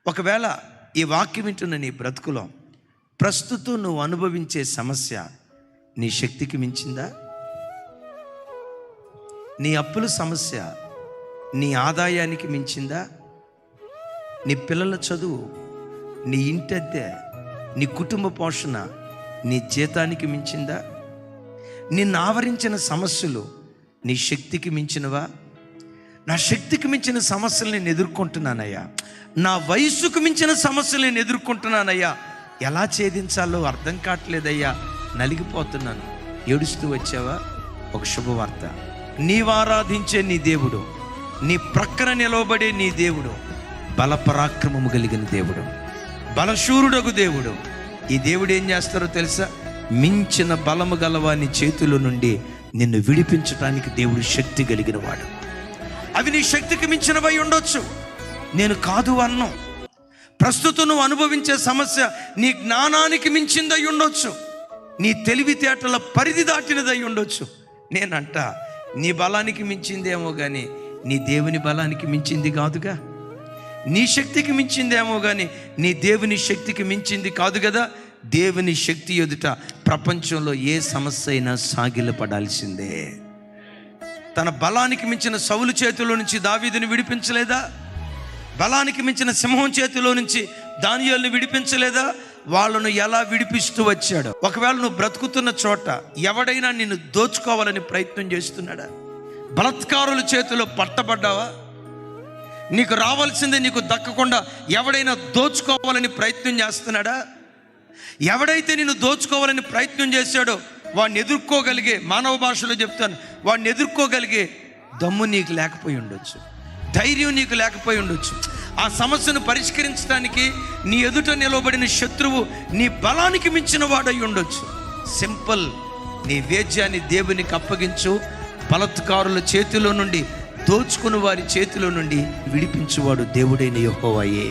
ఒకవేళ ఈ వాక్యం వింటున్న నీ బ్రతుకులో ప్రస్తుతం నువ్వు అనుభవించే సమస్య నీ శక్తికి మించిందా? నీ అప్పుల సమస్య నీ ఆదాయానికి మించిందా? నీ పిల్లల చదువు, నీ ఇంటద్దె, నీ కుటుంబ పోషణ నీ జీతానికి మించిందా? నిన్ను ఆవరించిన సమస్యలు నీ శక్తికి మించినవా? నా శక్తికి మించిన సమస్యలు నేను ఎదుర్కొంటున్నానయ్యా, నా వయస్సుకు మించిన సమస్యలు నేను ఎదుర్కొంటున్నానయ్యా, ఎలా ఛేదించాలో అర్థం కావట్లేదయ్యా, నలిగిపోతున్నాను, ఏడుస్తూ వచ్చావా? ఒక శుభవార్త. నీవారాధించే నీ దేవుడు, నీ ప్రక్కన నిలవబడే నీ దేవుడు బలపరాక్రమము కలిగిన దేవుడు, బలశూరుడగు దేవుడు. ఈ దేవుడు ఏం చేస్తారో తెలుసా? మించిన బలము గలవాని చేతిలో నుండి నిన్ను విడిపించడానికి దేవుడు శక్తి కలిగిన వాడు. అవి నీ శక్తికి మించినవై ఉండొచ్చు, నేను కాదు అన్నాం. ప్రస్తుతం నువ్వు అనుభవించే సమస్య నీ జ్ఞానానికి మించిందై ఉండొచ్చు, నీ తెలివితేటల పరిధి దాటినదై ఉండొచ్చు. నేనంట నీ బలానికి మించిందేమో కానీ నీ దేవుని బలానికి మించింది కాదుగా. నీ శక్తికి మించిందేమో కానీ నీ దేవుని శక్తికి మించింది కాదు కదా. దేవుని శక్తి ఎదుట ప్రపంచంలో ఏ సమస్య అయినా సాగిలపడాల్సిందే. తన బలానికి మించిన సౌలు చేతిలో నుంచి దావీదుని విడిపించలేదా? బలానికి మించిన సింహం చేతిలో నుంచి దానియేలుని విడిపించలేదా? వాళ్ళను ఎలా విడిపిస్తూ వచ్చాడు. ఒకవేళ నువ్వు బ్రతుకుతున్న చోట ఎవడైనా నిన్ను దోచుకోవాలని ప్రయత్నం చేస్తున్నాడా? బలాత్కారుల చేతిలో పట్టబడ్డావా? నీకు రావాల్సిందే నీకు దక్కకుండా ఎవడైనా దోచుకోవాలని ప్రయత్నం చేస్తున్నాడా? ఎవడైతే నిన్ను దోచుకోవాలని ప్రయత్నం చేశాడో వాడిని ఎదుర్కోగలిగే, మానవ భాషలో చెప్తాను, వాడిని ఎదుర్కోగలిగే దమ్ము నీకు లేకపోయి ఉండొచ్చు, ధైర్యం నీకు లేకపోయి ఉండొచ్చు. ఆ సమస్యను పరిష్కరించడానికి నీ ఎదుట నిలవబడిన శత్రువు నీ బలానికి మించిన వాడై ఉండొచ్చు. సింపుల్, నీ వేద్యాన్ని దేవునికి అప్పగించు. బలాత్కారుల చేతిలో నుండి, దోచుకుని వారి చేతిలో నుండి విడిపించువాడు దేవుడైన యెహోవాయే.